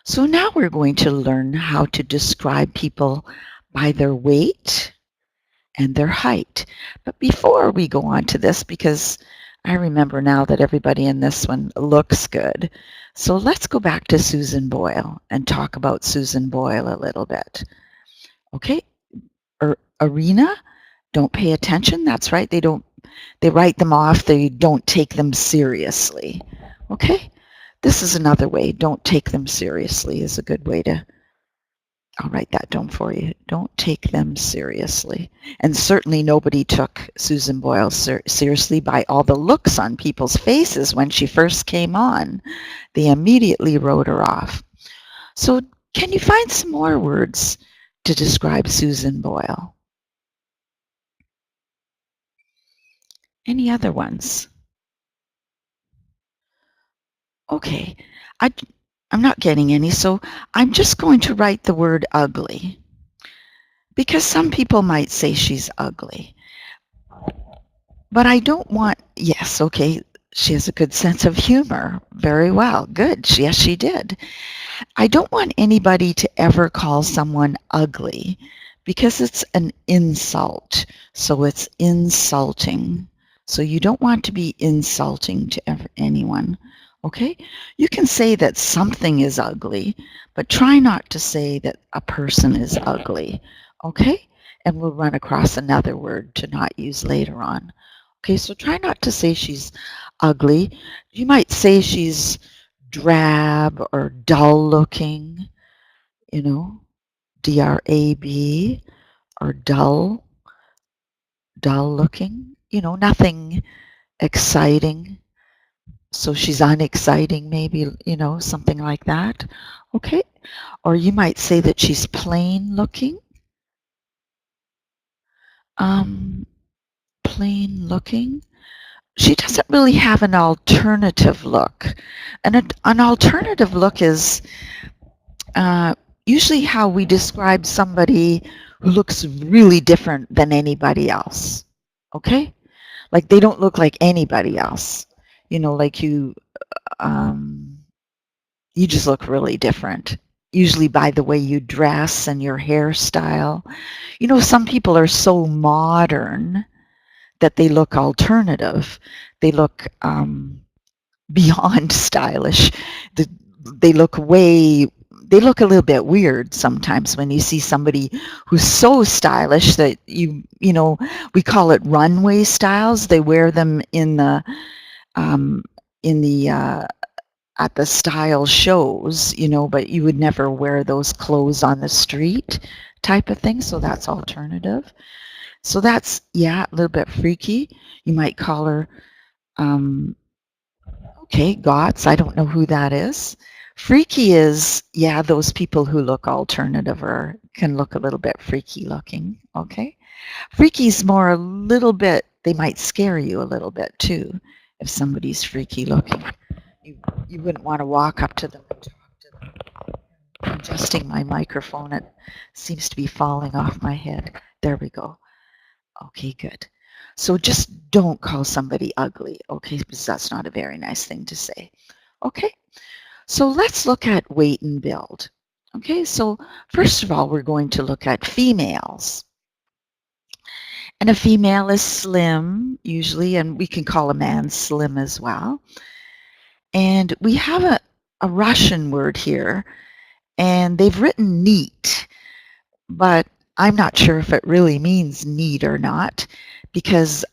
So now we're going to learn how to describe people by their weight and their height. But before we go on to this, because I remember now that everybody in this one looks good, so let's go back to Susan Boyle and talk about Susan Boyle a little bit. Okay, Arena, don't pay attention. That's right. They write them off. They don't take them seriously. Okay, this is another way. Don't take them seriously is a good way to, I'll write that down for you. Don't take them seriously. And certainly nobody took Susan Boyle seriously by all the looks on people's faces when she first came on. They immediately wrote her off. So can you find some more words to describe Susan Boyle? Any other ones? Okay, I'm not getting any, so I'm just going to write the word ugly, because some people might say she's ugly. But I don't want, yes, okay, she has a good sense of humor. Very well, good, yes, she did. I don't want anybody to ever call someone ugly, because it's an insult, so it's insulting. So you don't want to be insulting to anyone. Okay? You can say that something is ugly, but try not to say that a person is ugly. Okay? And we'll run across another word to not use later on. Okay, so try not to say she's ugly. You might say she's drab or dull looking, you know, D-R-A-B, or dull looking, nothing exciting. So she's unexciting, maybe, something like that. Okay. Or you might say that she's plain looking. Plain looking. She doesn't really have an alternative look. And an alternative look is usually how we describe somebody who looks really different than anybody else. Okay? Like they don't look like anybody else. Like you just look really different. Usually by the way you dress and your hairstyle. Some people are so modern that they look alternative. They look beyond stylish. They look a little bit weird sometimes when you see somebody who's so stylish that we call it runway styles. They wear them at the style shows, but you would never wear those clothes on the street type of thing. So that's alternative. So that's, yeah, a little bit freaky. You might call her, okay, Gots. I don't know who that is. Freaky is, yeah, those people who look alternative or can look a little bit freaky looking, okay? Freaky's more a little bit, they might scare you a little bit too if somebody's freaky looking. You wouldn't want to walk up to them and talk to them. I'm adjusting my microphone. It seems to be falling off my head. There we go. Okay, good. So just don't call somebody ugly, okay, because that's not a very nice thing to say. Okay, so let's look at weight and build. Okay, so first of all, we're going to look at females. And a female is slim, usually, and we can call a man slim as well. And we have a Russian word here, and they've written neat, but I'm not sure if it really means neat or not, because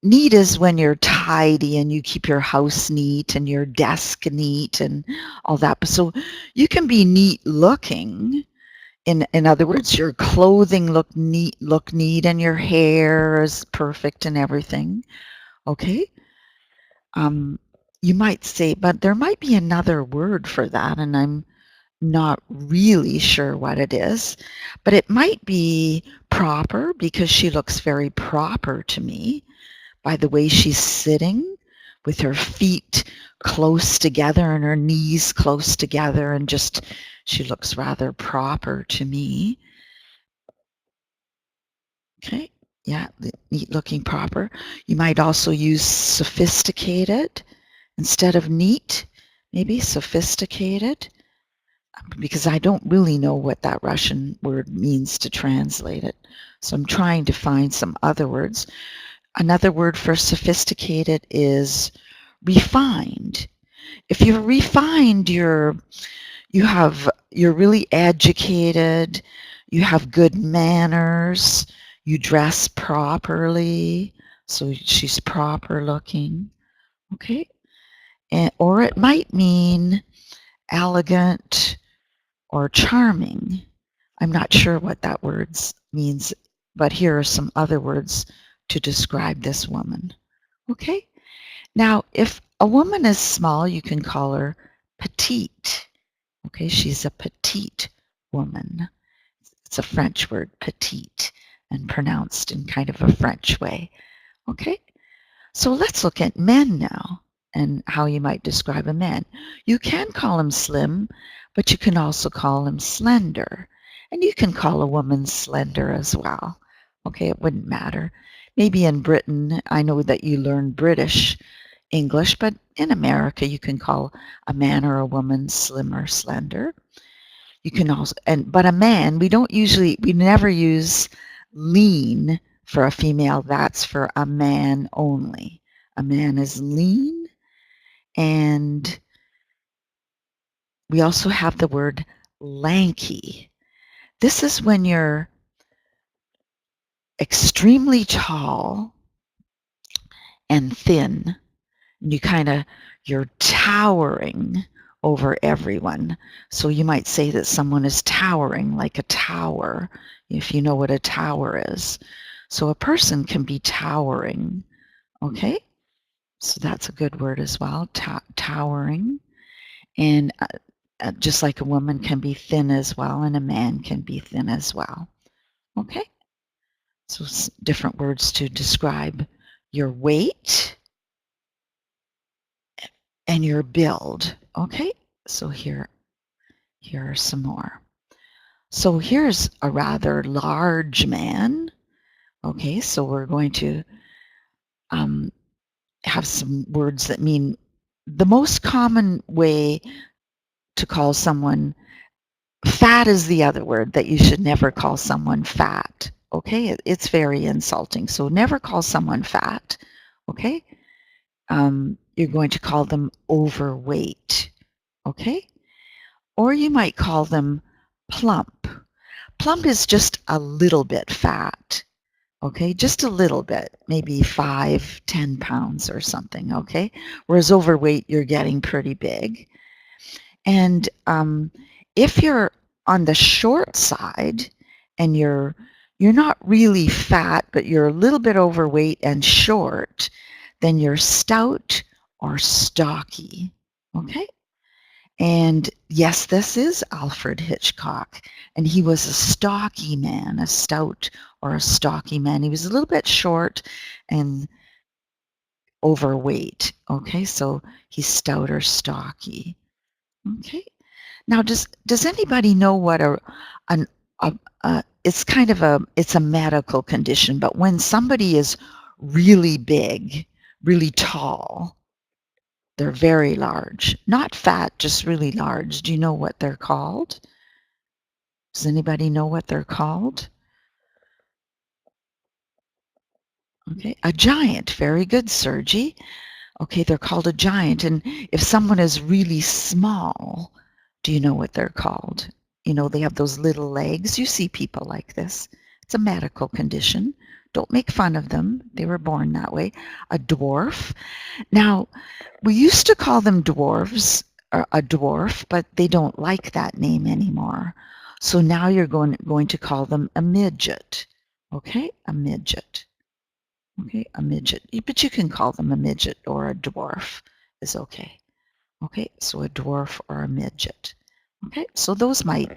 neat is when you're tidy and you keep your house neat and your desk neat and all that. So you can be neat looking. In other words, your clothing look neat and your hair is perfect and everything. Okay? You might say, but there might be another word for that, and I'm not really sure what it is, but it might be proper, because she looks very proper to me by the way she's sitting with her feet close together and her knees close together, and just she looks rather proper to me. Okay, yeah, neat looking, proper. You might also use sophisticated. Instead of neat, maybe sophisticated, because I don't really know what that Russian word means to translate it. So I'm trying to find some other words. Another word for sophisticated is refined. If you're refined, you're really educated, you have good manners, you dress properly, so she's proper looking, okay? Or it might mean elegant or charming. I'm not sure what that word means, but here are some other words to describe this woman, okay? Now, if a woman is small, you can call her petite. Okay, she's a petite woman. It's a French word, petite, and pronounced in kind of a French way. Okay, so let's look at men now and how you might describe a man. You can call him slim, but you can also call him slender. And you can call a woman slender as well. Okay, it wouldn't matter. Maybe in Britain, I know that you learn British English, but in America, you can call a man or a woman slim or slender. You can also, but a man, we never use lean for a female. That's for a man only. A man is lean, and we also have the word lanky. This is when you're extremely tall and thin, and you're towering over everyone. So you might say that someone is towering, like a tower, if you know what a tower is. So a person can be towering, okay? So that's a good word as well, towering. And just like a woman can be thin as well, and a man can be thin as well, okay? So different words to describe your weight and your build, okay? So here are some more. So here's a rather large man. Okay, so we're going to have some words that mean the most common way to call someone fat is the other word that you should never call someone fat. Okay, it's very insulting. So never call someone fat. Okay, you're going to call them overweight. Okay, or you might call them plump. Plump is just a little bit fat, okay? Just a little bit, maybe 5-10 pounds or something, okay? Whereas overweight, you're getting pretty big. And if you're on the short side and you're not really fat, but you're a little bit overweight and short, then you're stout or stocky, okay? And yes, this is Alfred Hitchcock, and he was a stocky man, a stout or a stocky man. He was a little bit short and overweight. Okay, so he's stout or stocky. Okay, now does anybody know what it's a medical condition, but when somebody is really big, really tall, they're very large, not fat, just really large. Do you know what they're called? Does anybody know what they're called? Okay, a giant. Very good, Sergi. Okay, they're called a giant. And if someone is really small, do you know what they're called? You know, they have those little legs. You see people like this. It's a medical condition. Don't make fun of them. They were born that way. A dwarf. Now, we used to call them dwarves, or a dwarf, but they don't like that name anymore. So now you're going to call them a midget. Okay, a midget. Okay, a midget. But you can call them a midget or a dwarf is okay. Okay, so a dwarf or a midget. Okay, so those might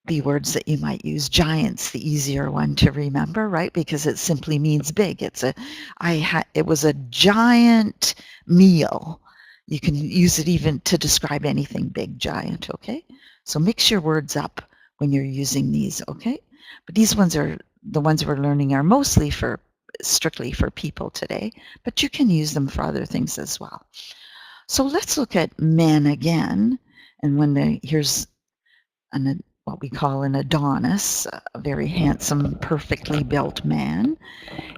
be words that you might use. Giant's the easier one to remember, right? Because it simply means big. It was a giant meal. You can use it even to describe anything big, giant, okay? So mix your words up when you're using these, okay? But these ones the ones we're learning are mostly for strictly for people today, but you can use them for other things as well. So let's look at men again. And here's what we call an Adonis, a very handsome, perfectly built man.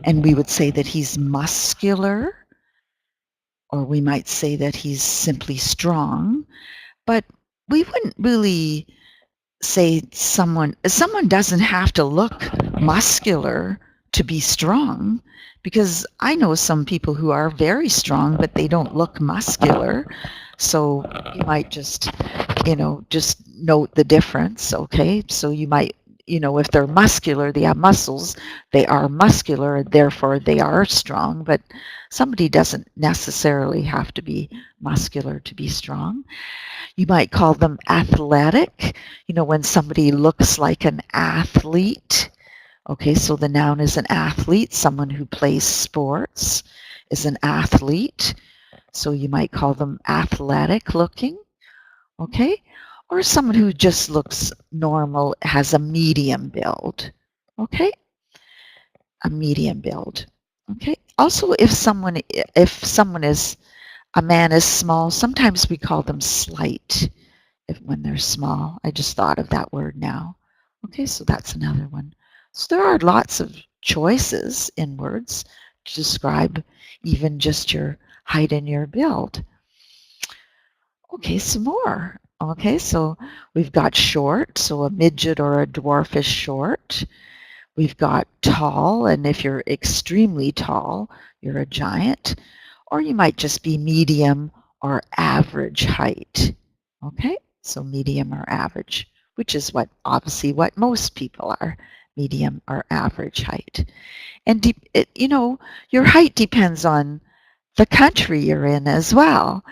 And we would say that he's muscular, or we might say that he's simply strong. But we wouldn't really say someone doesn't have to look muscular to be strong, because I know some people who are very strong, but they don't look muscular. So you might just note the difference, okay? So you might, if they're muscular, they have muscles, they are muscular, therefore they are strong, but somebody doesn't necessarily have to be muscular to be strong. You might call them athletic, when somebody looks like an athlete. Okay, so the noun is an athlete. Someone who plays sports is an athlete. So you might call them athletic looking. Okay, or someone who just looks normal, has a medium build. Okay, a medium build. Okay, also if a man is small, sometimes we call them slight when they're small. I just thought of that word now. Okay, so that's another one. So there are lots of choices in words to describe even just your height and your build. Okay, some more. Okay, so we've got short, so a midget or a dwarf is short. We've got tall, and if you're extremely tall, you're a giant. Or you might just be medium or average height. Okay, so medium or average, which is obviously what most people are, medium or average height. And your height depends on the country you're in as well,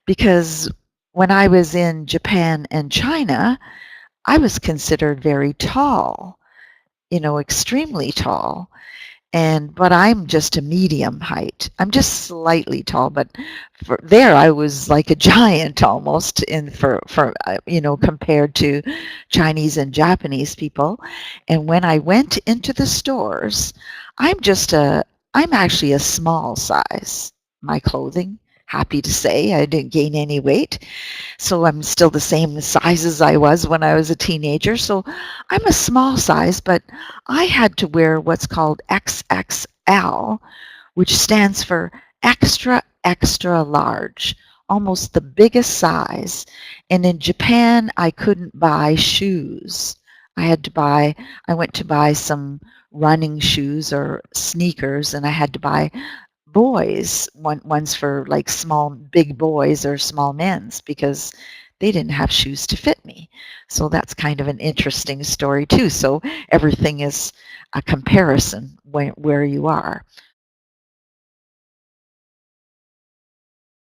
because when I was in Japan and China, I was considered very tall, extremely tall. But I'm just a medium height. I'm just slightly tall, but there I was like a giant almost compared to Chinese and Japanese people. And when I went into the stores, I'm actually a small size. My clothing, happy to say, I didn't gain any weight. So I'm still the same size as I was when I was a teenager. So I'm a small size, but I had to wear what's called XXL, which stands for extra, extra large, almost the biggest size. And in Japan, I couldn't buy shoes. I went to buy some running shoes or sneakers, and I had to buy ones for like big boys or small men's, because they didn't have shoes to fit me. So that's kind of an interesting story too. So everything is a comparison where you are.